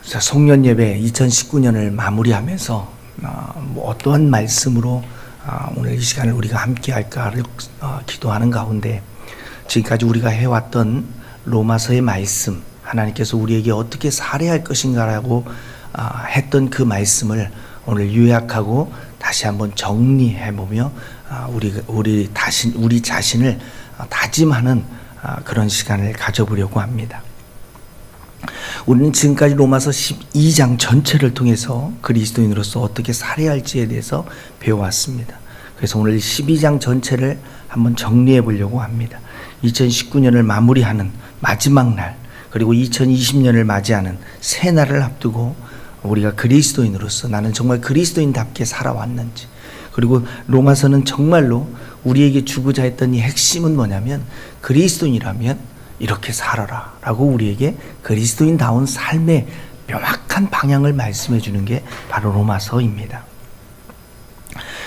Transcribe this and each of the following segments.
송년 예배 2019년을 마무리하면서 어떠한 말씀으로 오늘 이 시간을 우리가 함께 할까를 기도하는 가운데 지금까지 우리가 해왔던 로마서의 말씀, 하나님께서 우리에게 어떻게 살해할 것인가라고 했던 그 말씀을 오늘 요약하고 다시 한번 정리해보며 우리 자신을 다짐하는 그런 시간을 가져보려고 합니다. 우리는 지금까지 로마서 12장 전체를 통해서 그리스도인으로서 어떻게 살해할지에 대해서 배워왔습니다. 그래서 오늘 12장 전체를 한번 정리해 보려고 합니다. 2019년을 마무리하는 마지막 날, 그리고 2020년을 맞이하는 새 날을 앞두고 우리가 그리스도인으로서 나는 정말 그리스도인답게 살아왔는지, 그리고 로마서는 정말로 우리에게 주고자 했던 이 핵심은 뭐냐면 그리스도인이라면 이렇게 살아라 라고 우리에게 그리스도인다운 삶의 명확한 방향을 말씀해 주는 게 바로 로마서입니다.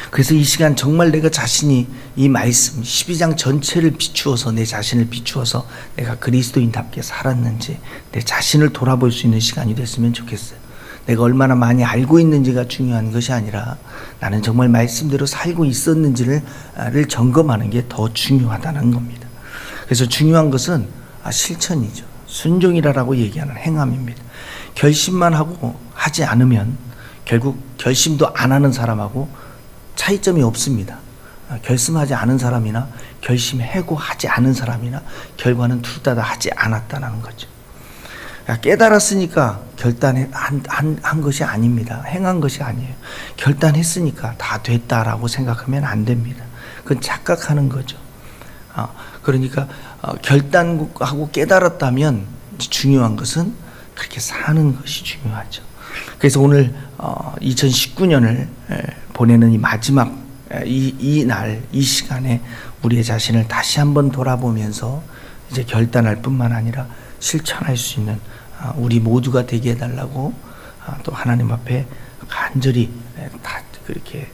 그래서 이 시간 정말 내가 자신이 이 말씀 12장 전체를 비추어서 내 자신을 비추어서 내가 그리스도인답게 살았는지 내 자신을 돌아볼 수 있는 시간이 됐으면 좋겠어요. 내가 얼마나 많이 알고 있는지가 중요한 것이 아니라 나는 정말 말씀대로 살고 있었는지를 점검하는 게 더 중요하다는 겁니다. 그래서 중요한 것은 실천이죠. 순종이라고 얘기하는 행함입니다. 결심만 하고 하지 않으면 결국 결심도 안 하는 사람하고 차이점이 없습니다. 결심하지 않은 사람이나 결심하고 하지 않은 사람이나 결과는 둘 다 하지 않았다는 거죠. 깨달았으니까 결단한 것이 아닙니다. 행한 것이 아니에요. 결단했으니까 다 됐다라고 생각하면 안 됩니다. 그건 착각하는 거죠. 그러니까 결단하고 깨달았다면 중요한 것은 그렇게 사는 것이 중요하죠. 그래서 오늘 2019년을 보내는 이 마지막 이 시간에 우리의 자신을 다시 한번 돌아보면서 이제 결단할 뿐만 아니라 실천할 수 있는 우리 모두가 되게 해달라고 또 하나님 앞에 간절히 다 그렇게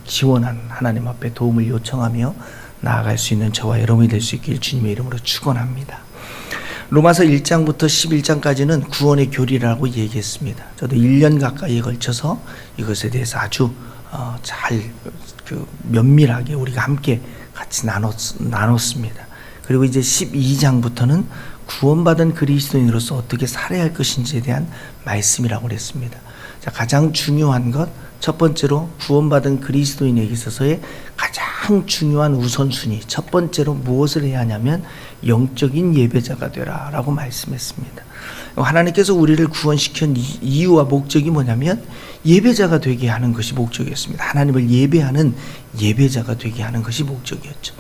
기원한 하나님 앞에 도움을 요청하며 나아갈 수 있는 저와 여러분이 될 수 있길 주님의 이름으로 축원합니다. 로마서 1장부터 11장까지는 구원의 교리라고 얘기했습니다. 저도 1년 가까이에 걸쳐서 이것에 대해서 아주 잘 면밀하게 우리가 함께 같이 나눴습니다. 그리고 이제 12장부터는 구원받은 그리스도인으로서 어떻게 살아야 할 것인지에 대한 말씀이라고 그랬습니다. 자, 가장 중요한 것, 첫 번째로 구원받은 그리스도인에게 있어서의 가장 중요한 우선순위, 첫 번째로 무엇을 해야 하냐면 영적인 예배자가 되라 라고 말씀했습니다. 하나님께서 우리를 구원시킨 이유와 목적이 뭐냐면 예배자가 되게 하는 것이 목적이었습니다. 하나님을 예배하는 예배자가 되게 하는 것이 목적이었죠.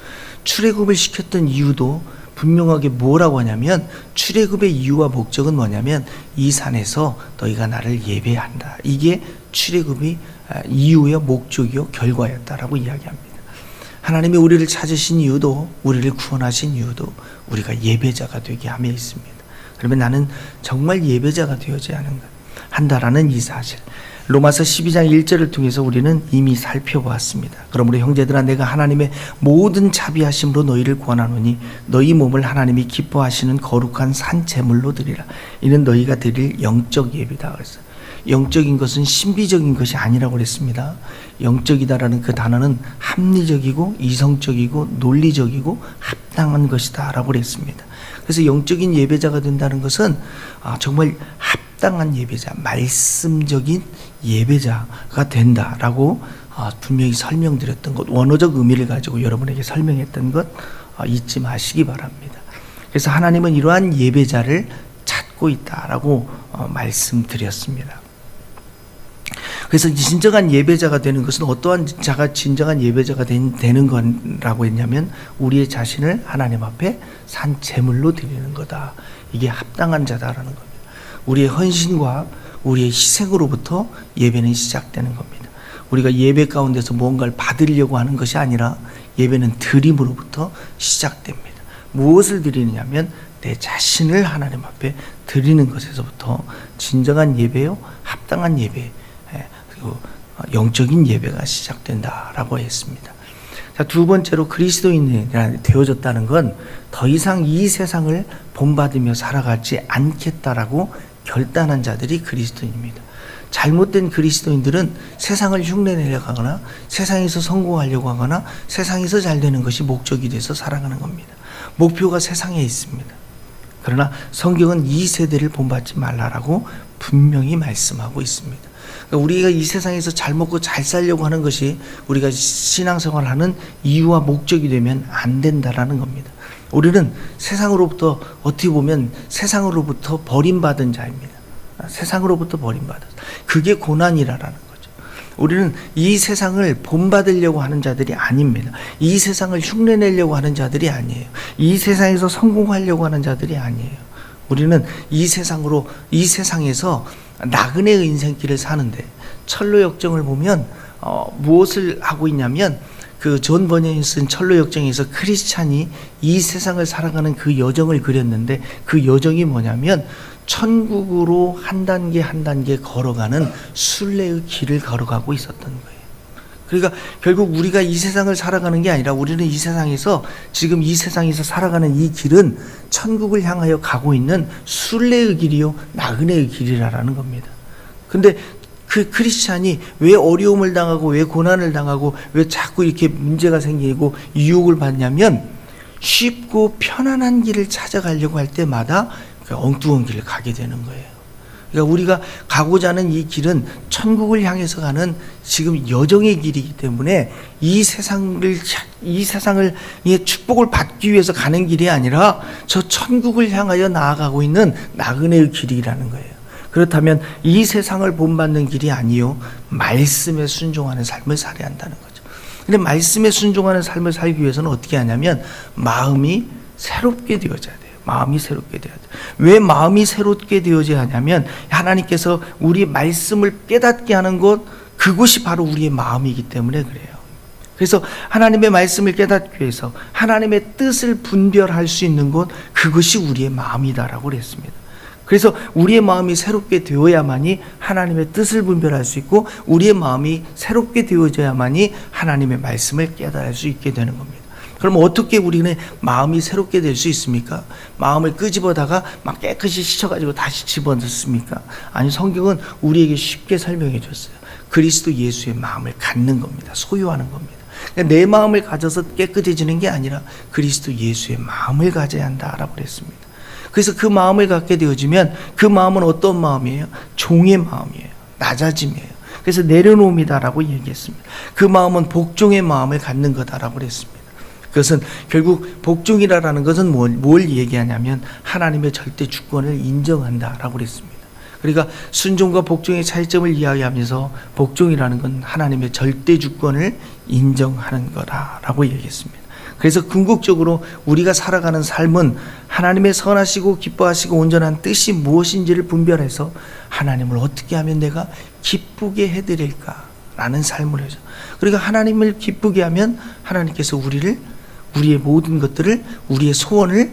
출애굽을 시켰던 이유도 분명하게 뭐라고 하냐면 출애굽의 이유와 목적은 뭐냐면 이 산에서 너희가 나를 예배한다. 이게 출애굽의 이유요 목적이요 결과였다라고 이야기합니다. 하나님이 우리를 찾으신 이유도 우리를 구원하신 이유도 우리가 예배자가 되게 함에 있습니다. 그러면 나는 정말 예배자가 되어야 한다라는 이 사실, 로마서 12장 1절을 통해서 우리는 이미 살펴보았습니다. 그러므로 형제들아 내가 하나님의 모든 자비하심으로 너희를 구원하노니 너희 몸을 하나님이 기뻐하시는 거룩한 산 제물로 드리라. 이는 너희가 드릴 영적 예배다. 그랬어요. 영적인 것은 신비적인 것이 아니라고 그랬습니다. 영적이다라는 그 단어는 합리적이고 이성적이고 논리적이고 합당한 것이다 라고 그랬습니다. 그래서 영적인 예배자가 된다는 것은 정말 합당한 예배자, 말씀적인 예배자가 된다라고 분명히 설명드렸던 것, 원어적 의미를 가지고 여러분에게 설명했던 것 잊지 마시기 바랍니다. 그래서 하나님은 이러한 예배자를 찾고 있다라고 말씀드렸습니다. 그래서 진정한 예배자가 되는 것은 어떠한 자가 진정한 예배자가 되는 거라고 했냐면 우리의 자신을 하나님 앞에 산 제물로 드리는 거다. 이게 합당한 자다라는 겁니다. 우리의 헌신과 우리의 희생으로부터 예배는 시작되는 겁니다. 우리가 예배 가운데서 무언가를 받으려고 하는 것이 아니라 예배는 드림으로부터 시작됩니다. 무엇을 드리느냐면 내 자신을 하나님 앞에 드리는 것에서부터 진정한 예배요 합당한 예배, 그리고 영적인 예배가 시작된다라고 했습니다. 자, 두 번째로 그리스도인이 되어졌다는 건 더 이상 이 세상을 본받으며 살아가지 않겠다라고 결단한 자들이 그리스도인입니다. 잘못된 그리스도인들은 세상을 흉내내려고 하거나 세상에서 성공하려고 하거나 세상에서 잘 되는 것이 목적이 돼서 살아가는 겁니다. 목표가 세상에 있습니다. 그러나 성경은 이 세대를 본받지 말라라고 분명히 말씀하고 있습니다. 그러니까 우리가 이 세상에서 잘 먹고 잘 살려고 하는 것이 우리가 신앙생활을 하는 이유와 목적이 되면 안 된다라는 겁니다. 우리는 세상으로부터 어떻게 보면 세상으로부터 버림받은 자입니다. 세상으로부터 버림받았다. 그게 고난이라는 거죠. 우리는 이 세상을 본받으려고 하는 자들이 아닙니다. 이 세상을 흉내내려고 하는 자들이 아니에요. 이 세상에서 성공하려고 하는 자들이 아니에요. 우리는 이 세상에서 나그네의 인생길을 사는데, 철로역정을 보면 무엇을 하고 있냐면, 그 존 버년이 쓴 철로역정에서 크리스찬이 이 세상을 살아가는 그 여정을 그렸는데, 그 여정이 뭐냐면 천국으로 한 단계 한 단계 걸어가는 순례의 길을 걸어가고 있었던 거예요. 그러니까 결국 우리가 이 세상을 살아가는 게 아니라, 우리는 이 세상에서 지금 이 세상에서 살아가는 이 길은 천국을 향하여 가고 있는 순례의 길이요, 나그네의 길이라는 겁니다. 근데 그 크리스찬이 왜 어려움을 당하고 왜 고난을 당하고 왜 자꾸 이렇게 문제가 생기고 유혹을 받냐면, 쉽고 편안한 길을 찾아가려고 할 때마다 엉뚱한 길을 가게 되는 거예요. 그러니까 우리가 가고자 하는 이 길은 천국을 향해서 가는 지금 여정의 길이기 때문에 이 세상의 축복을 받기 위해서 가는 길이 아니라 저 천국을 향하여 나아가고 있는 나그네의 길이라는 거예요. 그렇다면 이 세상을 본받는 길이 아니요, 말씀에 순종하는 삶을 살아야 한다는 거죠. 근데 말씀에 순종하는 삶을 살기 위해서는 어떻게 하냐면 마음이 새롭게 되어져야 돼요. 마음이 새롭게 되어야 돼요. 왜 마음이 새롭게 되어져야 하냐면, 하나님께서 우리 말씀을 깨닫게 하는 것, 그것이 바로 우리의 마음이기 때문에 그래요. 그래서 하나님의 말씀을 깨닫기 위해서 하나님의 뜻을 분별할 수 있는 것, 그것이 우리의 마음이다라고 그랬습니다. 그래서 우리의 마음이 새롭게 되어야만이 하나님의 뜻을 분별할 수 있고, 우리의 마음이 새롭게 되어져야만이 하나님의 말씀을 깨달을 수 있게 되는 겁니다. 그럼 어떻게 우리는 마음이 새롭게 될 수 있습니까? 마음을 끄집어다가 막 깨끗이 씻어가지고 다시 집어넣습니까? 아니, 성경은 우리에게 쉽게 설명해 줬어요. 그리스도 예수의 마음을 갖는 겁니다. 소유하는 겁니다. 그러니까 내 마음을 가져서 깨끗해지는 게 아니라 그리스도 예수의 마음을 가져야 한다라고 그랬습니다. 그래서 그 마음을 갖게 되어지면, 그 마음은 어떤 마음이에요? 종의 마음이에요. 낮아짐이에요. 그래서 내려놓음이다라고 얘기했습니다. 그 마음은 복종의 마음을 갖는 거다라고 그랬습니다. 그것은 결국 복종이라는 것은 뭘 얘기하냐면 하나님의 절대 주권을 인정한다라고 그랬습니다. 그러니까 순종과 복종의 차이점을 이야기하면서, 복종이라는 건 하나님의 절대 주권을 인정하는 거다라고 얘기했습니다. 그래서 궁극적으로 우리가 살아가는 삶은 하나님의 선하시고 기뻐하시고 온전한 뜻이 무엇인지를 분별해서 하나님을 어떻게 하면 내가 기쁘게 해드릴까라는 삶을 해서, 그러니까 하나님을 기쁘게 하면 하나님께서 우리의 모든 것들을, 우리의 소원을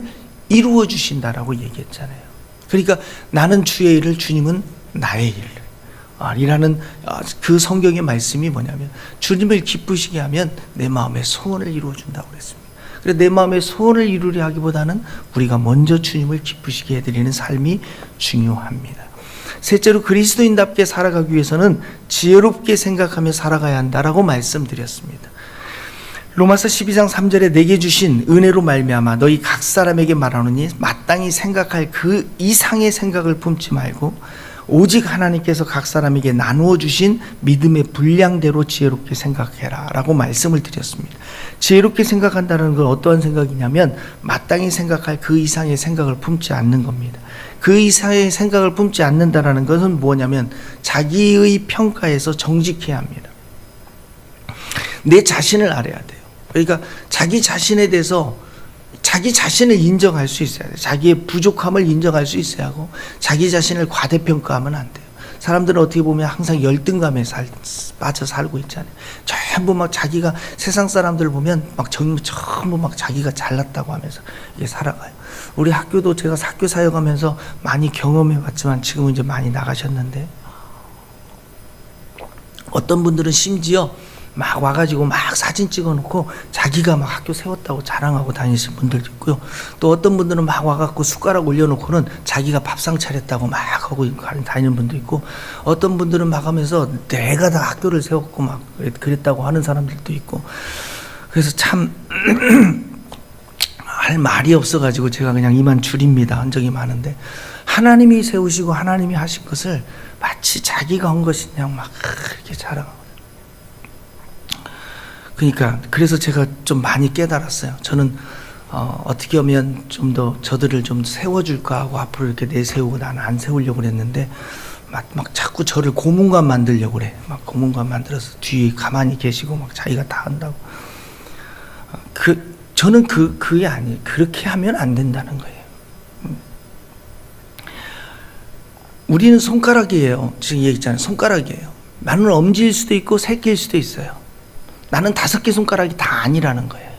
이루어 주신다라고 얘기했잖아요. 그러니까 나는 주의 일을, 주님은 나의 일을 이라는 그 성경의 말씀이 뭐냐면, 주님을 기쁘시게 하면 내 마음의 소원을 이루어 준다고 그랬습니다. 그래서 내 마음의 소원을 이루려 하기보다는 우리가 먼저 주님을 기쁘시게 해드리는 삶이 중요합니다. 셋째로, 그리스도인답게 살아가기 위해서는 지혜롭게 생각하며 살아가야 한다라고 말씀드렸습니다. 로마서 12장 3절에 내게 주신 은혜로 말미암아 너희 각 사람에게 말하노니 마땅히 생각할 그 이상의 생각을 품지 말고 오직 하나님께서 각 사람에게 나누어 주신 믿음의 분량대로 지혜롭게 생각해라 라고 말씀을 드렸습니다. 지혜롭게 생각한다는 건 어떠한 생각이냐면, 마땅히 생각할 그 이상의 생각을 품지 않는 겁니다. 그 이상의 생각을 품지 않는다는 것은 뭐냐면, 자기의 평가에서 정직해야 합니다. 내 자신을 알아야 돼요. 그러니까 자기 자신에 대해서 자기 자신을 인정할 수 있어야 돼요. 자기의 부족함을 인정할 수 있어야 하고, 자기 자신을 과대평가하면 안 돼요. 사람들은 어떻게 보면 항상 열등감에 빠져 살고 있잖아요. 전부 막 자기가, 세상 사람들 보면 막 전부 막 자기가 잘났다고 하면서 이게 살아가요. 우리 학교도 제가 학교 사역하면서 많이 경험해 봤지만, 지금은 이제 많이 나가셨는데, 어떤 분들은 심지어 막 와가지고 막 사진 찍어놓고 자기가 막 학교 세웠다고 자랑하고 다니시는 분들도 있고요. 또 어떤 분들은 막 와갖고 숟가락 올려놓고는 자기가 밥상 차렸다고 막 하고 다니는 분도 있고, 어떤 분들은 막 하면서 내가 다 학교를 세웠고 막 그랬다고 하는 사람들도 있고. 그래서 참 할 말이 없어가지고 제가 그냥 이만 줄입니다. 한 적이 많은데, 하나님이 세우시고 하나님이 하신 것을 마치 자기가 한 것이 그냥 막 이렇게 자랑하고. 그러니까 그래서 제가 좀 많이 깨달았어요. 저는 어떻게 하면 좀 더 저들을 좀 세워줄까 하고 앞으로 이렇게 내세우고 나는 안 세우려고 그랬는데, 막 자꾸 저를 고문관 만들려고 그래. 막 고문관 만들어서 뒤에 가만히 계시고 막 자기가 다 한다고. 저는 그게 아니에요. 그렇게 하면 안 된다는 거예요. 우리는 손가락이에요. 지금 얘기했잖아요. 손가락이에요. 나는 엄지일 수도 있고 새끼일 수도 있어요. 나는 5개 손가락이 다 아니라는 거예요.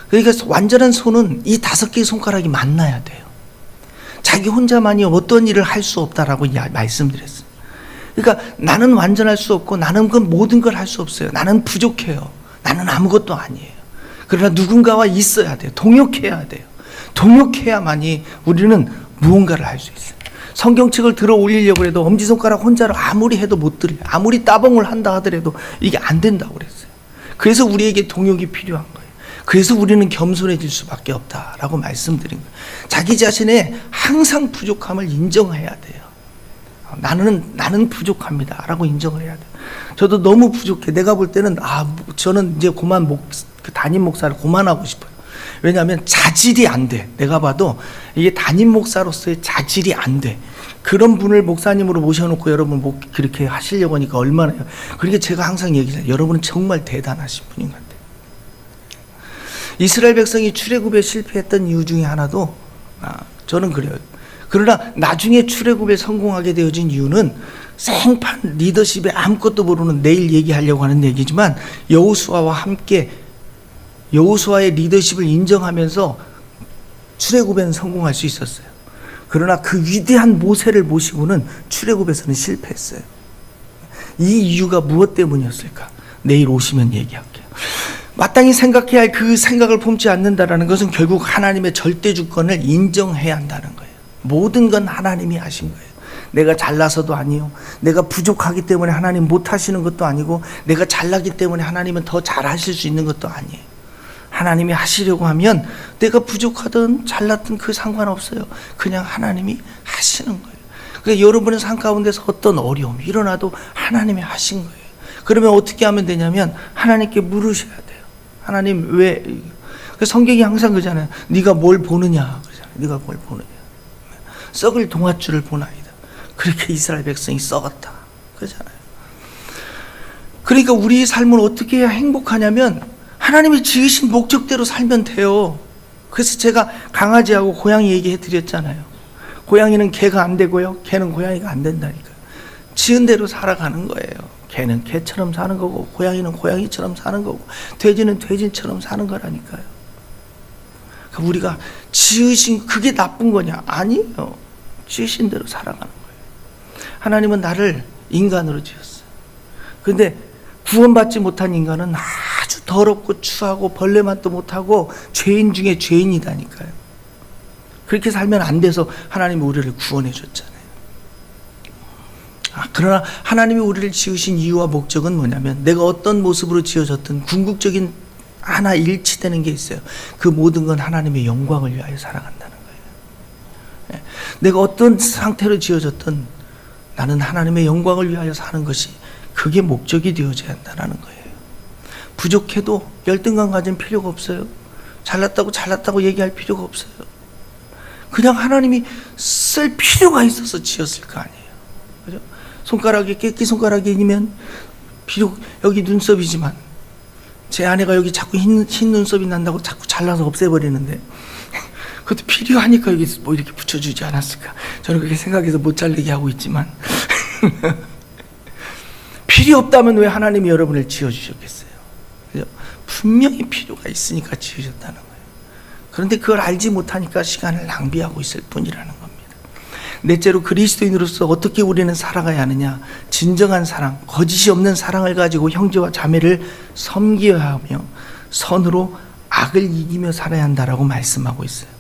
그러니까 완전한 손은 이 5개의 손가락이 만나야 돼요. 자기 혼자만이 어떤 일을 할 수 없다라고 말씀드렸어요. 그러니까 나는 완전할 수 없고 나는 그 모든 걸 할 수 없어요. 나는 부족해요. 나는 아무것도 아니에요. 그러나 누군가와 있어야 돼요. 동역해야 돼요. 동역해야만이 우리는 무언가를 할 수 있어요. 성경책을 들어 올리려고 해도 엄지손가락 혼자로 아무리 해도 못 들어요. 아무리 따봉을 한다 하더라도 이게 안 된다고 그랬어요. 그래서 우리에게 동역이 필요한 거예요. 그래서 우리는 겸손해질 수밖에 없다라고 말씀드린 거예요. 자기 자신의 항상 부족함을 인정해야 돼요. 나는 부족합니다 라고 인정을 해야 돼요. 저도 너무 부족해. 내가 볼 때는 저는 이제 담임 목사를 그만하고 싶어요. 왜냐하면 자질이 안 돼. 내가 봐도 이게 담임 목사로서의 자질이 안 돼. 그런 분을 목사님으로 모셔놓고 여러분 그렇게 하시려고 하니까 얼마나 해요. 그러니까 제가 항상 얘기해요. 여러분은 정말 대단하신 분인 것 같아요. 이스라엘 백성이 출애굽에 실패했던 이유 중에 하나도 저는 그래요. 그러나 나중에 출애굽에 성공하게 되어진 이유는 생판 리더십에 아무것도 모르는, 내일 얘기하려고 하는 얘기지만, 여호수아와 함께 여호수아의 리더십을 인정하면서 출애굽에는 성공할 수 있었어요. 그러나 그 위대한 모세를 모시고는 출애굽에서는 실패했어요. 이 이유가 무엇 때문이었을까? 내일 오시면 얘기할게요. 마땅히 생각해야 할 그 생각을 품지 않는다라는 것은 결국 하나님의 절대 주권을 인정해야 한다는 거예요. 모든 건 하나님이 하신 거예요. 내가 잘나서도 아니요, 내가 부족하기 때문에 하나님 못 하시는 것도 아니고, 내가 잘나기 때문에 하나님은 더 잘하실 수 있는 것도 아니에요. 하나님이 하시려고 하면 내가 부족하든 잘났든 그 상관없어요. 그냥 하나님이 하시는 거예요. 그러니까 여러분의 삶 가운데서 어떤 어려움이 일어나도 하나님이 하신 거예요. 그러면 어떻게 하면 되냐면 하나님께 물으셔야 돼요. 하나님 왜? 성경이 항상 그러잖아요. 네가 뭘 보느냐 그러잖아요. 네가 뭘 보느냐. 썩을 동아줄을 보나이다. 그렇게 이스라엘 백성이 썩었다 그러잖아요. 그러니까 우리의 삶은 어떻게 해야 행복하냐면 하나님이 지으신 목적대로 살면 돼요. 그래서 제가 강아지하고 고양이 얘기해 드렸잖아요. 고양이는 개가 안 되고요, 개는 고양이가 안 된다니까요. 지은 대로 살아가는 거예요. 개는 개처럼 사는 거고, 고양이는 고양이처럼 사는 거고, 돼지는 돼지처럼 사는 거라니까요. 그러니까 우리가 지으신, 그게 나쁜 거냐? 아니에요. 지으신 대로 살아가는 거예요. 하나님은 나를 인간으로 지었어요. 그런데 구원받지 못한 인간은 아주 더럽고 추하고 벌레맛도 못하고 죄인 중에 죄인이다니까요. 그렇게 살면 안 돼서 하나님이 우리를 구원해 줬잖아요. 그러나 하나님이 우리를 지으신 이유와 목적은 뭐냐면, 내가 어떤 모습으로 지어졌든 궁극적인 하나 일치되는 게 있어요. 그 모든 건 하나님의 영광을 위하여 살아간다는 거예요. 내가 어떤 상태로 지어졌든 나는 하나님의 영광을 위하여 사는 것이, 그게 목적이 되어져야 한다는 거예요. 부족해도 열등감 가진 필요가 없어요. 잘났다고 얘기할 필요가 없어요. 그냥 하나님이 쓸 필요가 있어서 지었을 거 아니에요. 그죠? 손가락이 깨끼 손가락이면 비록 여기 눈썹이지만, 제 아내가 여기 자꾸 흰 눈썹이 난다고 자꾸 잘라서 없애버리는데 그것도 필요하니까 여기 뭐 이렇게 붙여주지 않았을까. 저는 그렇게 생각해서 못 자르게 하고 있지만 필요 없다면 왜 하나님이 여러분을 지어주셨겠어요? 그죠? 분명히 필요가 있으니까 지으셨다는 거예요. 그런데 그걸 알지 못하니까 시간을 낭비하고 있을 뿐이라는 겁니다. 넷째로 그리스도인으로서 어떻게 우리는 살아가야 하느냐? 진정한 사랑, 거짓이 없는 사랑을 가지고 형제와 자매를 섬겨야 하며 선으로 악을 이기며 살아야 한다라고 말씀하고 있어요.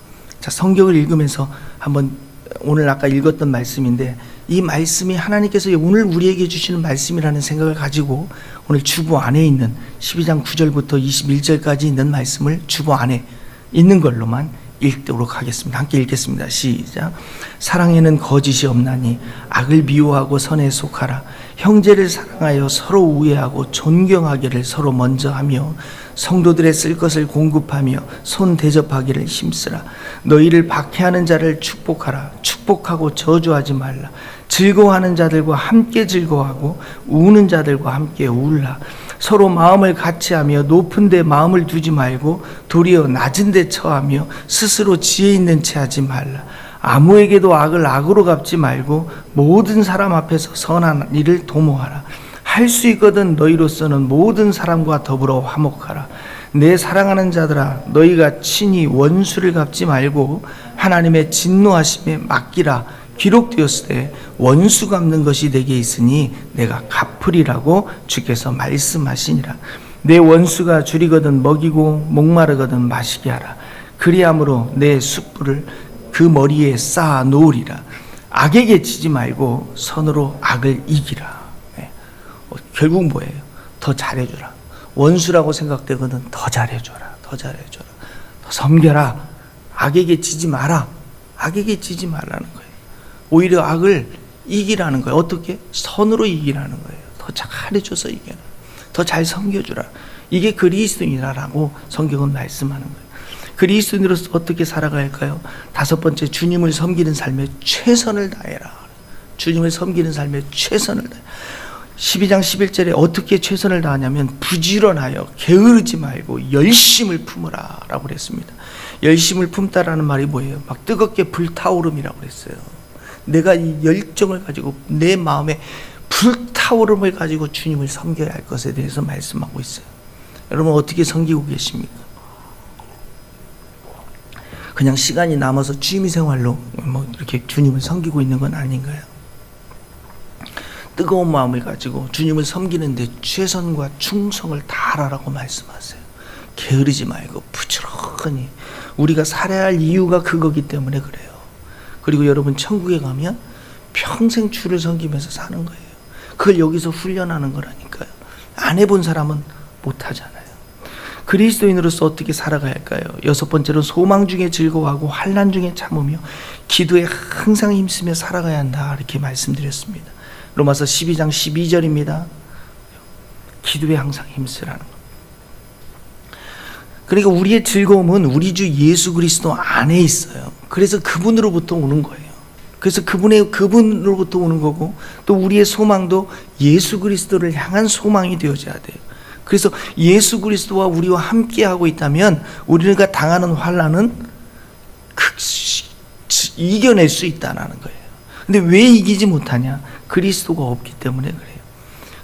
자, 성경을 읽으면서 한번 오늘 아까 읽었던 말씀인데 이 말씀이 하나님께서 오늘 우리에게 주시는 말씀이라는 생각을 가지고 오늘 주보 안에 있는 12장 9절부터 21절까지 있는 말씀을 주보 안에 있는 걸로만 읽도록 하겠습니다. 함께 읽겠습니다. 시작. 사랑에는 거짓이 없나니 악을 미워하고 선에 속하라. 형제를 사랑하여 서로 우애하고 존경하기를 서로 먼저 하며 성도들의 쓸 것을 공급하며 손 대접하기를 힘쓰라. 너희를 박해하는 자를 축복하라. 축복하고 저주하지 말라. 즐거워하는 자들과 함께 즐거워하고 우는 자들과 함께 울라. 서로 마음을 같이하며 높은 데 마음을 두지 말고 도리어 낮은 데 처하며 스스로 지혜 있는 채 하지 말라. 아무에게도 악을 악으로 갚지 말고 모든 사람 앞에서 선한 일을 도모하라. 할 수 있거든 너희로서는 모든 사람과 더불어 화목하라. 내 사랑하는 자들아, 너희가 친히 원수를 갚지 말고 하나님의 진노하심에 맡기라. 기록되었으되 원수 갚는 것이 내게 있으니 내가 갚으리라고 주께서 말씀하시니라. 내 원수가 줄이거든 먹이고 목마르거든 마시게 하라. 그리함으로 내 숯불을 그 머리에 쌓아 놓으리라. 악에게 지지 말고 선으로 악을 이기라. 결국 뭐예요? 더 잘해주라. 원수라고 생각되거든 더 잘해줘라. 더 잘해줘라. 더 섬겨라. 악에게 지지 마라. 악에게 지지 말라는 거예요. 오히려 악을 이기라는 거예요. 어떻게? 선으로 이기라는 거예요. 더 잘해줘서 이겨라. 더 잘 섬겨주라. 이게 그리스도인이라고 성경은 말씀하는 거예요. 그리스도인으로서 어떻게 살아가야 할까요? 다섯 번째, 주님을 섬기는 삶에 최선을 다해라. 주님을 섬기는 삶에 최선을 다해. 12장 11절에 어떻게 최선을 다하냐면 부지런하여 게으르지 말고 열심을 품으라 라고 그랬습니다. 열심을 품다라는 말이 뭐예요? 막 뜨겁게 불타오름이라고 그랬어요. 내가 이 열정을 가지고 내 마음에 불타오름을 가지고 주님을 섬겨야 할 것에 대해서 말씀하고 있어요. 여러분 어떻게 섬기고 계십니까? 그냥 시간이 남아서 취미 생활로 뭐 이렇게 주님을 섬기고 있는 건 아닌가요? 뜨거운 마음을 가지고 주님을 섬기는데 최선과 충성을 다하라고 말씀하세요. 게으르지 말고 부지런히. 우리가 살아야 할 이유가 그거기 때문에 그래요. 그리고 여러분 천국에 가면 평생 주를 섬기면서 사는 거예요. 그걸 여기서 훈련하는 거라니까요. 안 해본 사람은 못하잖아요. 그리스도인으로서 어떻게 살아가야 할까요? 여섯 번째로 소망 중에 즐거워하고 환난 중에 참으며 기도에 항상 힘쓰며 살아가야 한다 이렇게 말씀드렸습니다. 로마서 12장 12절입니다. 기도에 항상 힘쓰라는 것. 그러니까 우리의 즐거움은 우리 주 예수 그리스도 안에 있어요. 그래서 그분으로부터 오는 거예요. 그래서 그분으로부터 오는 거고 또 우리의 소망도 예수 그리스도를 향한 소망이 되어져야 돼요. 그래서 예수 그리스도와 우리와 함께하고 있다면 우리가 당하는 환난은 이겨낼 수 있다는 거예요. 근데 왜 이기지 못하냐? 그리스도가 없기 때문에 그래요.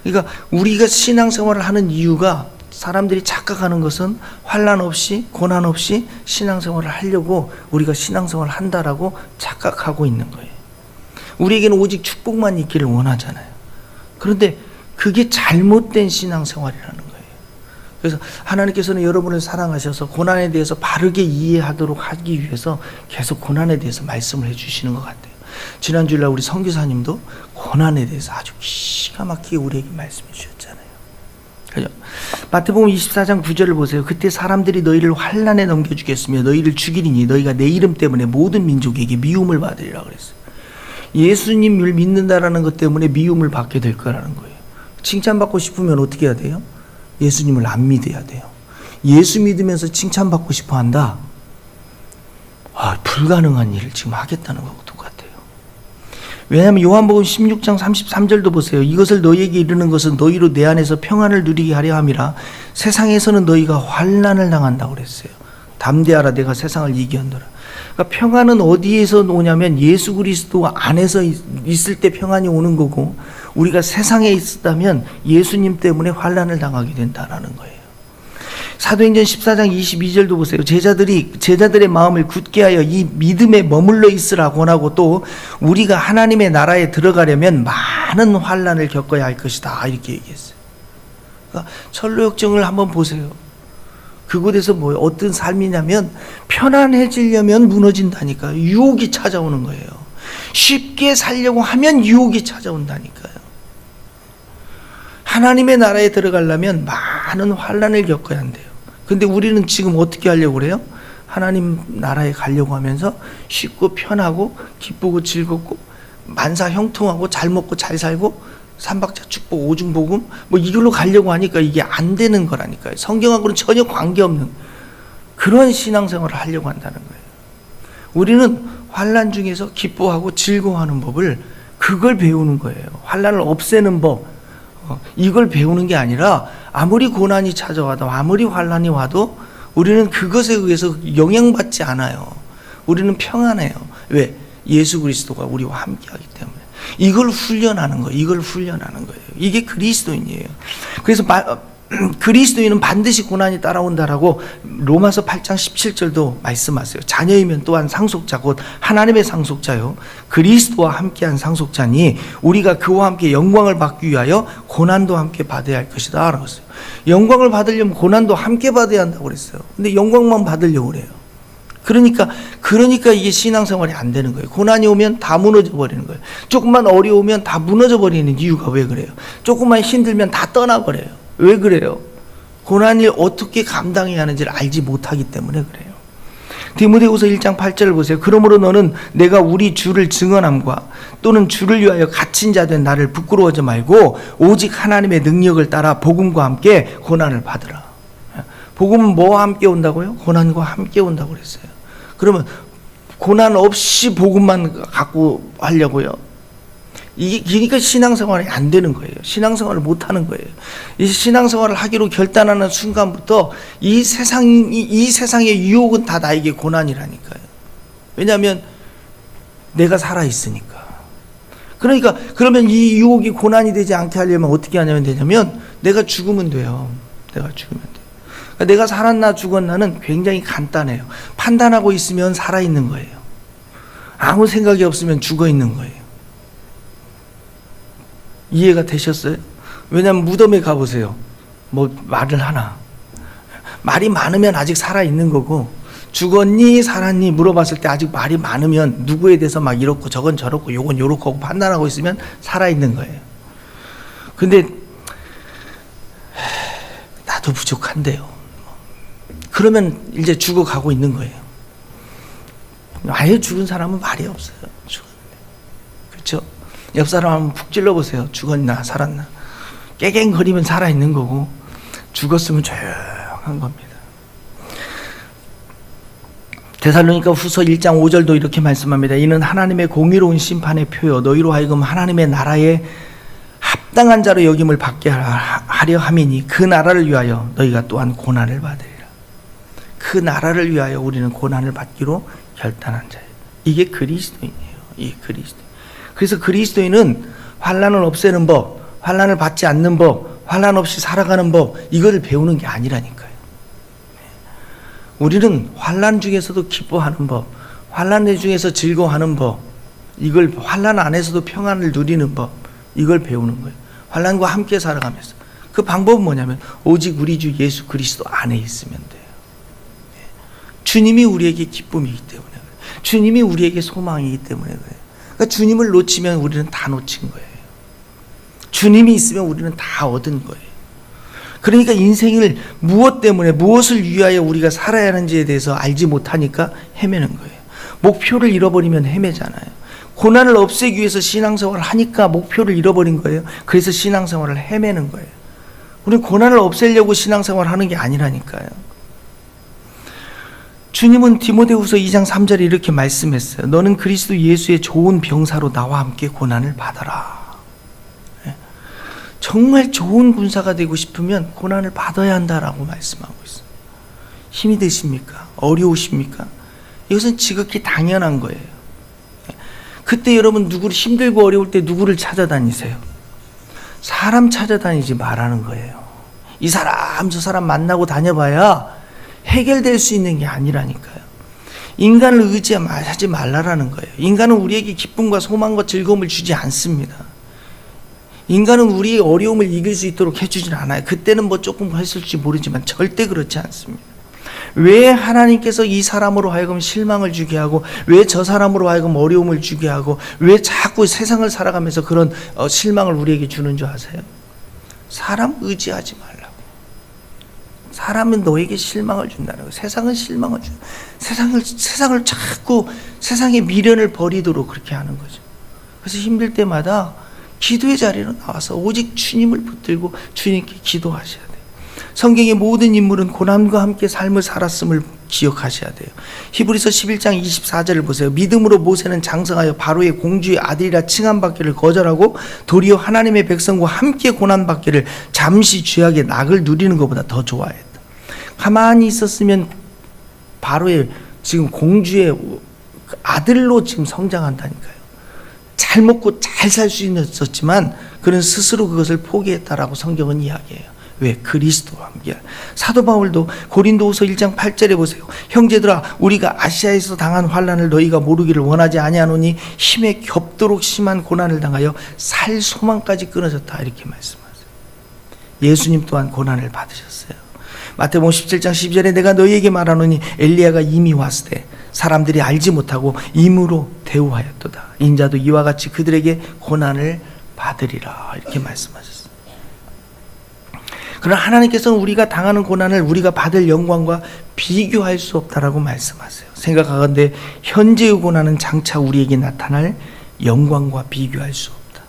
그러니까 우리가 신앙생활을 하는 이유가 사람들이 착각하는 것은 환난 없이 고난 없이 신앙생활을 하려고 우리가 신앙생활을 한다라고 착각하고 있는 거예요. 우리에게는 오직 축복만 있기를 원하잖아요. 그런데 그게 잘못된 신앙생활이라는 거예요. 그래서 하나님께서는 여러분을 사랑하셔서 고난에 대해서 바르게 이해하도록 하기 위해서 계속 고난에 대해서 말씀을 해주시는 것 같아요. 지난 주일날 우리 선교사님도 고난에 대해서 아주 기가 막히게 우리에게 말씀해 주셨잖아요. 그죠? 마태복음 24장 9절을 보세요. 그때 사람들이 너희를 환난에 넘겨주겠으며 너희를 죽이리니 너희가 내 이름 때문에 모든 민족에게 미움을 받으리라 그랬어요. 예수님을 믿는다라는 것 때문에 미움을 받게 될 거라는 거예요. 칭찬받고 싶으면 어떻게 해야 돼요? 예수님을 안 믿어야 돼요. 예수 믿으면서 칭찬받고 싶어 한다? 불가능한 일을 지금 하겠다는 거고 똑같아요. 왜냐하면 요한복음 16장 33절도 보세요. 이것을 너희에게 이르는 것은 너희로 내 안에서 평안을 누리게 하려 함이라. 세상에서는 너희가 환난을 당한다고 그랬어요. 담대하라 내가 세상을 이기었노라. 그러니까 평안은 어디에서 오냐면 예수 그리스도 안에서 있을 때 평안이 오는 거고 우리가 세상에 있었다면 예수님 때문에 환난을 당하게 된다라는 거예요. 사도행전 14장 22절도 보세요. 제자들의 마음을 굳게 하여 이 믿음에 머물러 있으라 권하고, 또 우리가 하나님의 나라에 들어가려면 많은 환난을 겪어야 할 것이다, 이렇게 얘기했어요. 그러니까 철로역정을 한번 보세요. 그곳에서 어떤 삶이냐면, 편안해지려면 무너진다니까요. 유혹이 찾아오는 거예요. 쉽게 살려고 하면 유혹이 찾아온다니까요. 하나님의 나라에 들어가려면 많은 환난을 겪어야 한대요. 근데 우리는 지금 어떻게 하려고 그래요? 하나님 나라에 가려고 하면서 쉽고 편하고 기쁘고 즐겁고 만사 형통하고 잘 먹고 잘 살고 삼박자 축복 오중복음 이걸로 가려고 하니까 이게 안 되는 거라니까요. 성경하고는 전혀 관계없는 그런 신앙생활을 하려고 한다는 거예요. 우리는 환난 중에서 기뻐하고 즐거워하는 법을, 그걸 배우는 거예요. 환난을 없애는 법, 이걸 배우는 게 아니라 아무리 고난이 찾아와도 아무리 환난이 와도 우리는 그것에 의해서 영향받지 않아요. 우리는 평안해요. 왜? 예수 그리스도가 우리와 함께하기 때문에. 이걸 훈련하는 거예요. 이게 그리스도인이에요. 그래서 그리스도인은 반드시 고난이 따라온다라고 로마서 8장 17절도 말씀하세요. 자녀이면 또한 상속자, 곧 하나님의 상속자요, 그리스도와 함께한 상속자니 우리가 그와 함께 영광을 받기 위하여 고난도 함께 받아야 할 것이다 라고 했어요. 영광을 받으려면 고난도 함께 받아야 한다고 그랬어요. 근데 영광만 받으려고 그래요. 그러니까 이게 신앙생활이 안 되는 거예요. 고난이 오면 다 무너져 버리는 거예요. 조금만 어려우면 다 무너져 버리는 이유가 왜 그래요? 조금만 힘들면 다 떠나버려요. 왜 그래요? 고난을 어떻게 감당해야 하는지를 알지 못하기 때문에 그래요. 디모데후서 1장 8절을 보세요. 그러므로 너는 내가 우리 주를 증언함과 또는 주를 위하여 갇힌 자 된 나를 부끄러워하지 말고 오직 하나님의 능력을 따라 복음과 함께 고난을 받으라. 복음은 뭐와 함께 온다고요? 고난과 함께 온다고 그랬어요. 그러면 고난 없이 복음만 갖고 하려고요? 그러니까 신앙생활이 안 되는 거예요. 신앙생활을 못 하는 거예요. 이 신앙생활을 하기로 결단하는 순간부터 이 세상의 유혹은 다 나에게 고난이라니까요. 왜냐하면 내가 살아 있으니까. 그러니까 그러면 이 유혹이 고난이 되지 않게 하려면 어떻게 하냐면 되냐면 내가 죽으면 돼요. 그러니까 내가 살았나 죽었나는 굉장히 간단해요. 판단하고 있으면 살아 있는 거예요. 아무 생각이 없으면 죽어 있는 거예요. 이해가 되셨어요? 왜냐하면 무덤에 가보세요. 말을 하나. 말이 많으면 아직 살아있는 거고, 죽었니 살았니 물어봤을 때 아직 말이 많으면 누구에 대해서 막 이렇고 저건 저렇고 요건 요렇고 하고 판단하고 있으면 살아있는 거예요. 근데 나도 부족한데요. 그러면 이제 죽어가고 있는 거예요. 아예 죽은 사람은 말이 없어요. 죽었는데. 그렇죠? 옆 사람 한번 푹 찔러보세요. 죽었나 살았나. 깨갱거리면 살아있는 거고, 죽었으면 조용한 겁니다. 데살로니가 후서 1장 5절도 이렇게 말씀합니다. 이는 하나님의 공의로운 심판의 표요 너희로 하여금 하나님의 나라에 합당한 자로 여김을 받게 하려 함이니 그 나라를 위하여 너희가 또한 고난을 받으리라. 그 나라를 위하여 우리는 고난을 받기로 결단한 자예요. 이게 그리스도인이에요. 이게 그리스도. 그래서 그리스도인은 환난을 없애는 법, 환난을 받지 않는 법, 환난 없이 살아가는 법, 이거를 배우는 게 아니라니까요. 우리는 환난 중에서도 기뻐하는 법, 환난 중에서 즐거워하는 법, 이걸 환난 안에서도 평안을 누리는 법, 이걸 배우는 거예요. 환난과 함께 살아가면서. 그 방법은 뭐냐면 오직 우리 주 예수 그리스도 안에 있으면 돼요. 주님이 우리에게 기쁨이기 때문에 그래요. 주님이 우리에게 소망이기 때문에 그래요. 그러니까 주님을 놓치면 우리는 다 놓친 거예요. 주님이 있으면 우리는 다 얻은 거예요. 그러니까 인생을 무엇 때문에, 무엇을 위하여 우리가 살아야 하는지에 대해서 알지 못하니까 헤매는 거예요. 목표를 잃어버리면 헤매잖아요. 고난을 없애기 위해서 신앙생활을 하니까 목표를 잃어버린 거예요. 그래서 신앙생활을 헤매는 거예요. 우리는 고난을 없애려고 신앙생활을 하는 게 아니라니까요. 주님은 디모데후서 2장 3절에 이렇게 말씀했어요. 너는 그리스도 예수의 좋은 병사로 나와 함께 고난을 받아라. 정말 좋은 군사가 되고 싶으면 고난을 받아야 한다라고 말씀하고 있어요. 힘이 드십니까? 어려우십니까? 이것은 지극히 당연한 거예요. 그때 여러분 누구를 힘들고 어려울 때 누구를 찾아다니세요? 사람 찾아다니지 말라는 거예요. 이 사람 저 사람 만나고 다녀봐야 해결될 수 있는 게 아니라니까요. 인간을 의지하지 말라라는 거예요. 인간은 우리에게 기쁨과 소망과 즐거움을 주지 않습니다. 인간은 우리의 어려움을 이길 수 있도록 해주진 않아요. 그때는 뭐 조금 했을지 모르지만 절대 그렇지 않습니다. 왜 하나님께서 이 사람으로 하여금 실망을 주게 하고, 왜 저 사람으로 하여금 어려움을 주게 하고, 왜 자꾸 세상을 살아가면서 그런 실망을 우리에게 주는 줄 아세요? 사람 의지하지 말라고. 사람은 너에게 실망을 준다는 거예요. 세상은 실망을 준. 세상을 자꾸 세상의 미련을 버리도록 그렇게 하는 거죠. 그래서 힘들 때마다 기도의 자리로 나와서 오직 주님을 붙들고 주님께 기도하셔야 돼요. 성경의 모든 인물은 고난과 함께 삶을 살았음을 기억하셔야 돼요. 히브리서 11장 24절을 보세요. 믿음으로 모세는 장성하여 바로의 공주의 아들이라 칭함받기를 거절하고 도리어 하나님의 백성과 함께 고난받기를 잠시 죄악의 낙을 누리는 것보다 더 좋아했다. 가만히 있었으면 바로의 지금 공주의 아들로 지금 성장한다니까요. 잘 먹고 잘 살 수 있었지만 그는 스스로 그것을 포기했다라고 성경은 이야기해요. 왜? 그리스도와 함께. 사도 바울도 고린도후서 1장 8절에 보세요. 형제들아, 우리가 아시아에서 당한 환난을 너희가 모르기를 원하지 아니하노니 힘에 겹도록 심한 고난을 당하여 살 소망까지 끊어졌다, 이렇게 말씀하세요. 예수님 또한 고난을 받으셨어요. 마태복음 17장 12절에 내가 너희에게 말하노니 엘리야가 이미 왔을 때 사람들이 알지 못하고 임으로 대우하였도다. 인자도 이와 같이 그들에게 고난을 받으리라, 이렇게 말씀하셨어요. 그러나 하나님께서는 우리가 당하는 고난을 우리가 받을 영광과 비교할 수 없다라고 말씀하세요. 생각하건대 현재의 고난은 장차 우리에게 나타날 영광과 비교할 수 없다.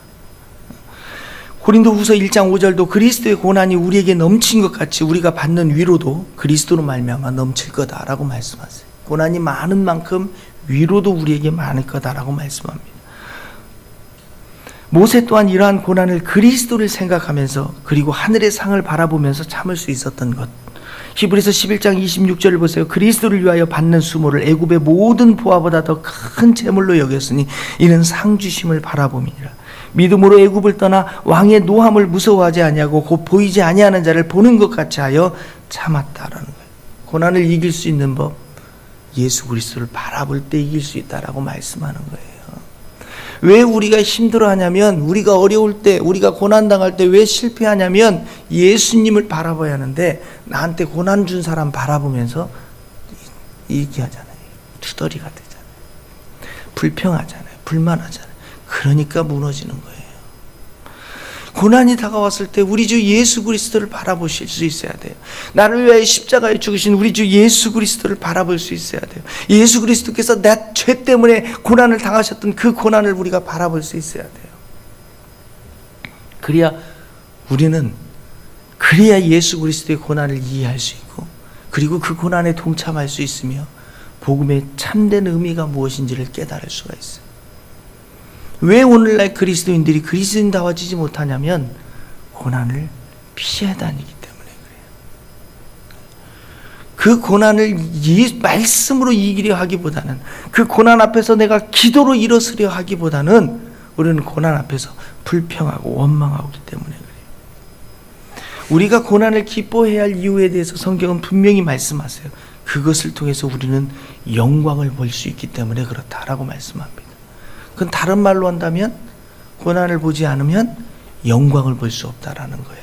고린도후서 1장 5절도 그리스도의 고난이 우리에게 넘친 것 같이 우리가 받는 위로도 그리스도로 말미암아 넘칠 거다라고 말씀하세요. 고난이 많은 만큼 위로도 우리에게 많을 거다라고 말씀합니다. 모세 또한 이러한 고난을 그리스도를 생각하면서 그리고 하늘의 상을 바라보면서 참을 수 있었던 것. 히브리서 11장 26절을 보세요. 그리스도를 위하여 받는 수모를 애굽의 모든 보화보다 더 큰 재물로 여겼으니 이는 상 주심을 바라봄이니라. 믿음으로 애굽을 떠나 왕의 노함을 무서워하지 아니하고 곧 보이지 아니하는 자를 보는 것 같이 하여 참았다라는 거예요. 고난을 이길 수 있는 법, 예수 그리스도를 바라볼 때 이길 수 있다라고 말씀하는 거예요. 왜 우리가 힘들어하냐면, 우리가 어려울 때, 우리가 고난당할 때 왜 실패하냐면 예수님을 바라봐야 하는데 나한테 고난 준 사람 바라보면서 이렇게 하잖아요. 투덜이가 되잖아요. 불평하잖아요. 불만하잖아요. 그러니까 무너지는 거예요. 고난이 다가왔을 때 우리 주 예수 그리스도를 바라보실 수 있어야 돼요. 나를 위하여 십자가에 죽으신 우리 주 예수 그리스도를 바라볼 수 있어야 돼요. 예수 그리스도께서 내 죄 때문에 고난을 당하셨던 그 고난을 우리가 바라볼 수 있어야 돼요. 그래야 예수 그리스도의 고난을 이해할 수 있고, 그리고 그 고난에 동참할 수 있으며 복음의 참된 의미가 무엇인지를 깨달을 수가 있어요. 왜 오늘날 그리스도인들이 그리스도인다워지지 못하냐면 고난을 피해 다니기 때문에 그래요. 그 고난을 말씀으로 이기려 하기보다는, 그 고난 앞에서 내가 기도로 일어서려 하기보다는 우리는 고난 앞에서 불평하고 원망하기 때문에 그래요. 우리가 고난을 기뻐해야 할 이유에 대해서 성경은 분명히 말씀하세요. 그것을 통해서 우리는 영광을 볼 수 있기 때문에 그렇다라고 말씀합니다. 그건 다른 말로 한다면 고난을 보지 않으면 영광을 볼 수 없다라는 거예요.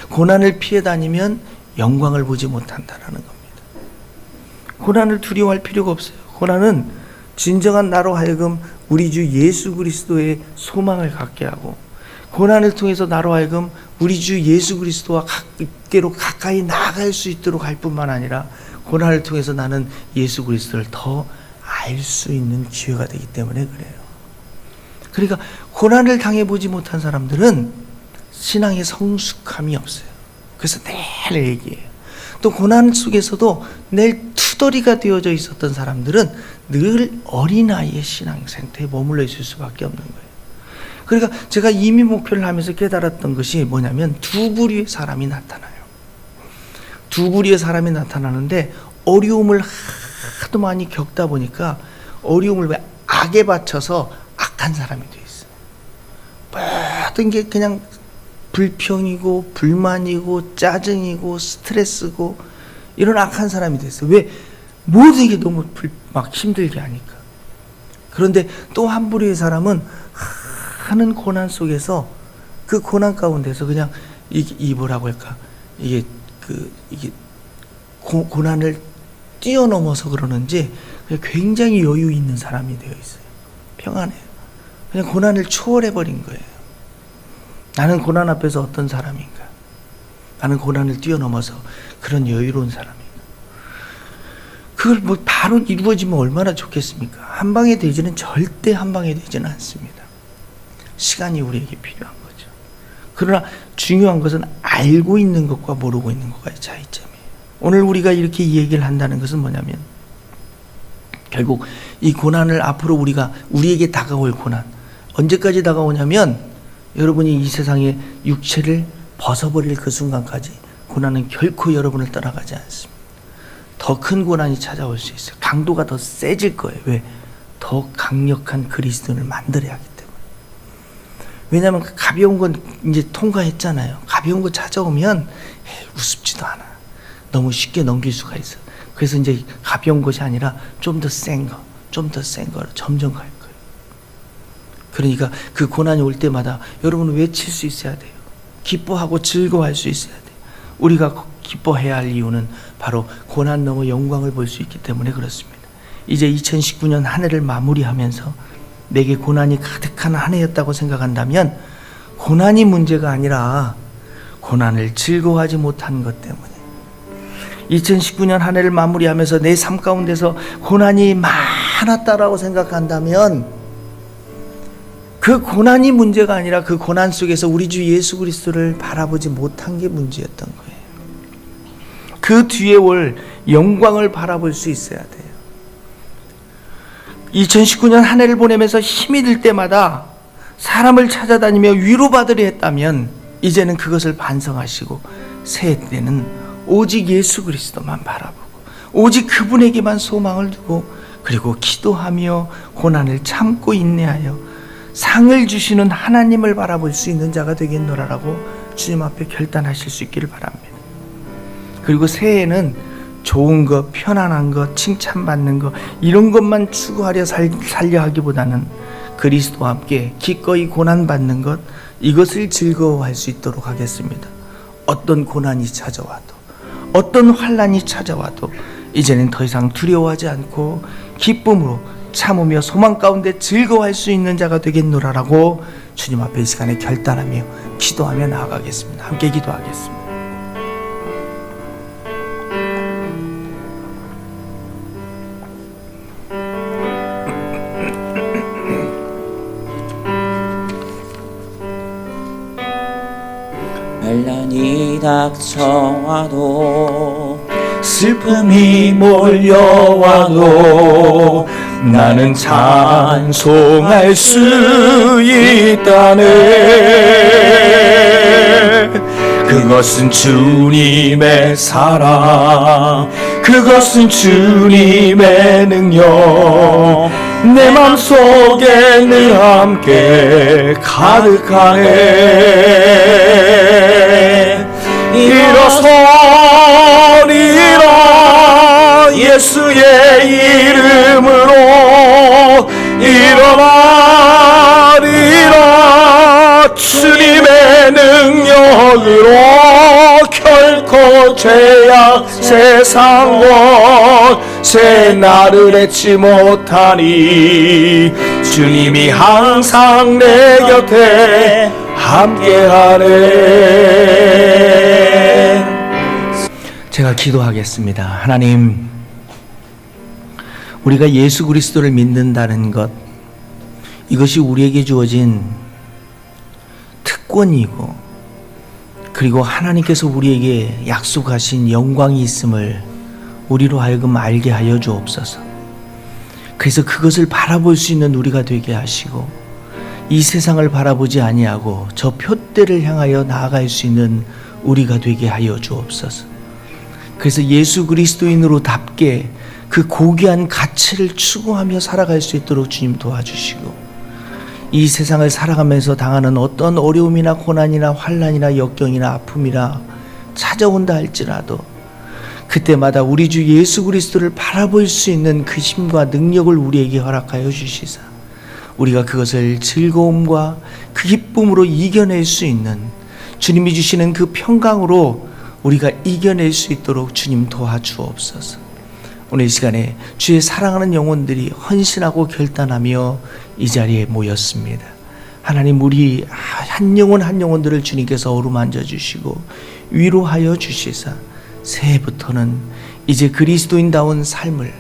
고난을 피해 다니면 영광을 보지 못한다라는 겁니다. 고난을 두려워할 필요가 없어요. 고난은 진정한 나로 하여금 우리 주 예수 그리스도의 소망을 갖게 하고, 고난을 통해서 나로 하여금 우리 주 예수 그리스도와 께로 가까이 나아갈 수 있도록 할 뿐만 아니라 고난을 통해서 나는 예수 그리스도를 더 알 수 있는 기회가 되기 때문에 그래요. 그러니까 고난을 당해보지 못한 사람들은 신앙의 성숙함이 없어요. 그래서 늘 얘기해요. 또 고난 속에서도 늘 투덜이가 되어져 있었던 사람들은 늘 어린아이의 신앙 상태에 머물러 있을 수밖에 없는 거예요. 그러니까 제가 이미 목표를 하면서 깨달았던 것이 뭐냐면 두 부류의 사람이 나타나요. 두 부류의 사람이 나타나는데, 어려움을 하도 많이 겪다 보니까 어려움을 악에 바쳐서 악한 사람이 돼 있어요. 모든 게 그냥 불평이고 불만이고 짜증이고 스트레스고 이런 악한 사람이 됐어요. 왜? 모든 게 너무 막 힘들게 하니까. 그런데 또 한 부류의 사람은 하는 고난 속에서 그 고난 가운데서 그냥 이 뭐라고 할까, 이게 고난을 뛰어넘어서 그러는지 그냥 굉장히 여유 있는 사람이 되어 있어요. 평안해요. 그냥 고난을 초월해 버린 거예요. 나는 고난 앞에서 어떤 사람인가? 나는 고난을 뛰어넘어서 그런 여유로운 사람인가? 그걸 뭐 바로 이루어지면 얼마나 좋겠습니까? 한 방에 되지는 절대 한 방에 되지는 않습니다. 시간이 우리에게 필요한 거죠. 그러나 중요한 것은 알고 있는 것과 모르고 있는 것과의 차이점이에요. 오늘 우리가 이렇게 이 얘기를 한다는 것은 뭐냐면, 결국 이 고난을 앞으로 우리에게 다가올 고난, 언제까지 다가오냐면 여러분이 이 세상의 육체를 벗어버릴 그 순간까지 고난은 결코 여러분을 떠나가지 않습니다. 더 큰 고난이 찾아올 수 있어요. 강도가 더 세질 거예요. 왜? 더 강력한 그리스도인을 만들어야 하기 때문에. 왜냐하면 가벼운 건 이제 통과했잖아요. 가벼운 거 찾아오면 우습지도 않아. 너무 쉽게 넘길 수가 있어. 그래서 이제 가벼운 것이 아니라 좀 더 센 거, 좀 더 센 거로 점점 갈 거예요. 그러니까 그 고난이 올 때마다 여러분은 외칠 수 있어야 돼요. 기뻐하고 즐거워할 수 있어야 돼요. 우리가 기뻐해야 할 이유는 바로 고난 넘어 영광을 볼 수 있기 때문에 그렇습니다. 이제 2019년 한 해를 마무리하면서 내게 고난이 가득한 한 해였다고 생각한다면 고난이 문제가 아니라 고난을 즐거워하지 못한 것 때문에, 2019년 한 해를 마무리하면서 내 삶 가운데서 고난이 많았다라고 생각한다면 그 고난이 문제가 아니라 그 고난 속에서 우리 주 예수 그리스도를 바라보지 못한 게 문제였던 거예요. 그 뒤에 올 영광을 바라볼 수 있어야 돼요. 2019년 한 해를 보내면서 힘이 들 때마다 사람을 찾아다니며 위로받으려 했다면 이제는 그것을 반성하시고 새해 때는 오직 예수 그리스도만 바라보고 오직 그분에게만 소망을 두고, 그리고 기도하며 고난을 참고 인내하여 상을 주시는 하나님을 바라볼 수 있는 자가 되겠노라라고 주님 앞에 결단하실 수 있기를 바랍니다. 그리고 새해에는 좋은 것, 편안한 것, 칭찬받는 것, 이런 것만 추구하려 살려 하기보다는 그리스도와 함께 기꺼이 고난받는 것, 이것을 즐거워할 수 있도록 하겠습니다. 어떤 고난이 찾아와도, 어떤 환난이 찾아와도 이제는 더 이상 두려워하지 않고 기쁨으로 참으며 소망 가운데 즐거워할 수 있는 자가 되겠노라라고 주님 앞에 이 시간에 결단하며 기도하며 나아가겠습니다. 함께 기도하겠습니다. 환난이 닥쳐와도 슬픔이 몰려와도 나는 찬송할 수 있다네. 그것은 주님의 사랑, 그것은 주님의 능력, 내 맘속에 늘 함께 가득하네. 일어서리라 예수의 이름으로, 일어나리라 주님의 능력으로. 결코 죄악 세상과 새 나를 잊지 못하니 주님이 항상 내 곁에 함께하네. 제가 기도하겠습니다. 하나님, 우리가 예수 그리스도를 믿는다는 것, 이것이 우리에게 주어진 특권이고, 그리고 하나님께서 우리에게 약속하신 영광이 있음을 우리로 하여금 알게 하여 주옵소서. 그래서 그것을 바라볼 수 있는 우리가 되게 하시고, 이 세상을 바라보지 아니하고 저 표대를 향하여 나아갈 수 있는 우리가 되게 하여 주옵소서. 그래서 예수 그리스도인으로답게 그 고귀한 가치를 추구하며 살아갈 수 있도록 주님 도와주시고, 이 세상을 살아가면서 당하는 어떤 어려움이나 고난이나 환난이나 역경이나 아픔이나 찾아온다 할지라도 그때마다 우리 주 예수 그리스도를 바라볼 수 있는 그 힘과 능력을 우리에게 허락하여 주시사 우리가 그것을 즐거움과 그 기쁨으로 이겨낼 수 있는 주님이 주시는 그 평강으로 우리가 이겨낼 수 있도록 주님 도와주옵소서. 오늘 이 시간에 주의 사랑하는 영혼들이 헌신하고 결단하며 이 자리에 모였습니다. 하나님, 우리 한 영혼 한 영혼들을 주님께서 어루만져 주시고 위로하여 주시사 새해부터는 이제 그리스도인다운 삶을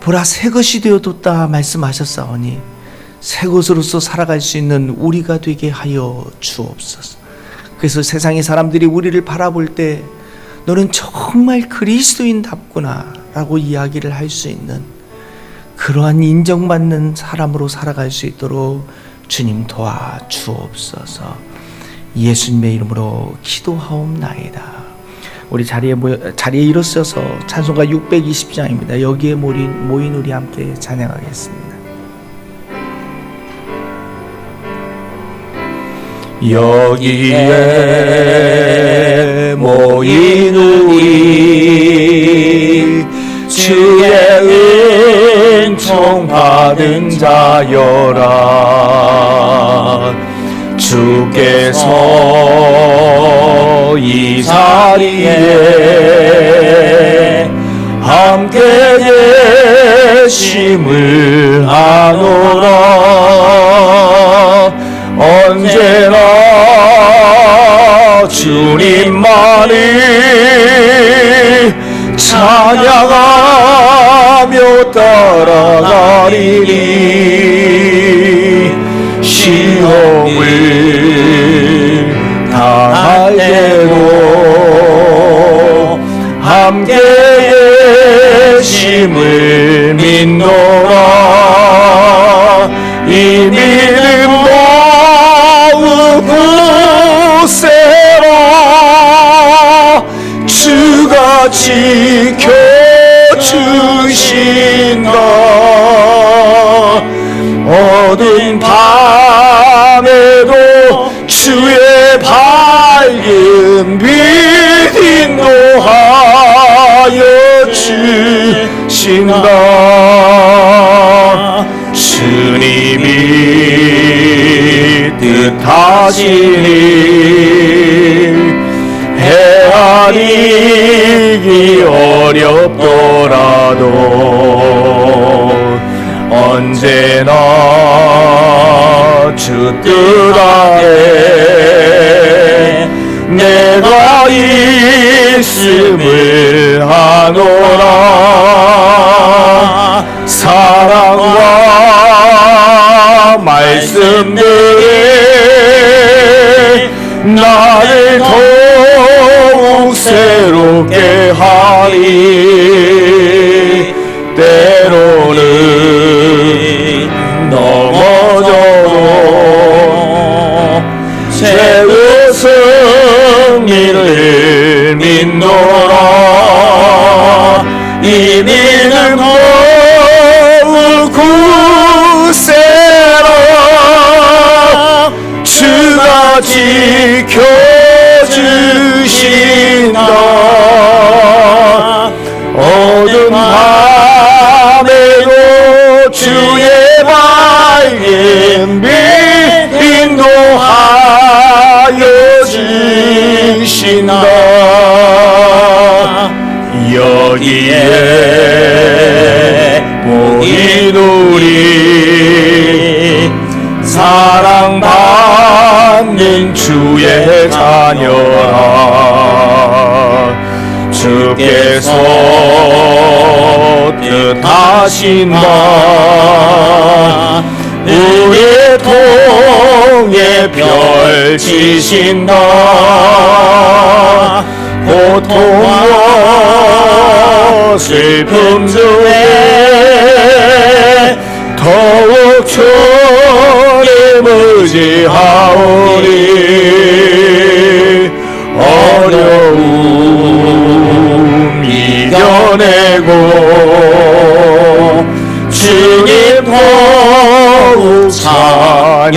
보라 새 것이 되어뒀다 말씀하셨사오니 새 것으로서 살아갈 수 있는 우리가 되게 하여 주옵소서. 그래서 세상의 사람들이 우리를 바라볼 때 너는 정말 그리스도인답구나 라고 이야기를 할 수 있는 그러한 인정받는 사람으로 살아갈 수 있도록 주님 도와주옵소서. 예수님의 이름으로 기도하옵나이다. 우리 자리에 일어서서 찬송가 620장입니다. 여기에 모인 우리 함께 찬양하겠습니다. 여기에 모인 우리 주의 은총 받은 자여라. 주께서 이 자리에 함께 계심을 아노라. 언제나 주님만을 찬양하며 따라가리니 시험을 당할 때도 함께 계심을 믿노라. 이 믿음 세라. 주가 지켜주신다. 어두운 밤에도 주의 밝은 빛 인도하여 주신다. 주님이 뜻하시니 헤아리기 어렵더라도 언제나 주 뜻 아래 내가 있음을 아노라. 사랑과 말씀들이 나를 더욱 새롭게 하리. 때로는 넘어져도 새 승리를 믿노라. 이 믿음 더욱 굳세라. 주가 지켜주신다. 어두운 밤에도 주의 밝은 빛 인도하여 주신다. 여기에 모인 우리 사랑받는 주의 자녀라. 주께서 뜻하신다. 우리의 통에 펼치신다. 고통과 슬픔 중에 더욱 주님 의지하오니 어려움 이겨내고 주님 더욱 찬양하리.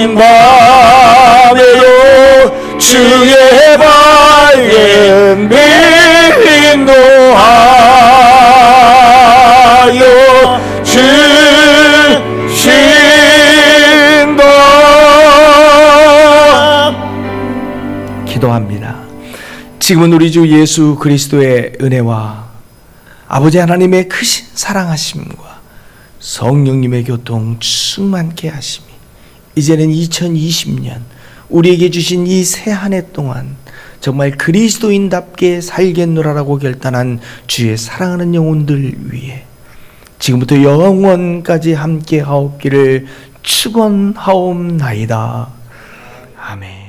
어두운 밤에도 주의 밝은 빛 인도하여 주신다. 기도합니다. 지금은 우리 주 예수 그리스도의 은혜와 아버지 하나님의 크신 사랑하심과 성령님의 교통 충만케 하심이 이제는 2020년 우리에게 주신 이 새 한 해 동안 정말 그리스도인답게 살겠노라라고 결단한 주의 사랑하는 영혼들 위해 지금부터 영원까지 함께 하옵기를 축원하옵나이다. 아멘.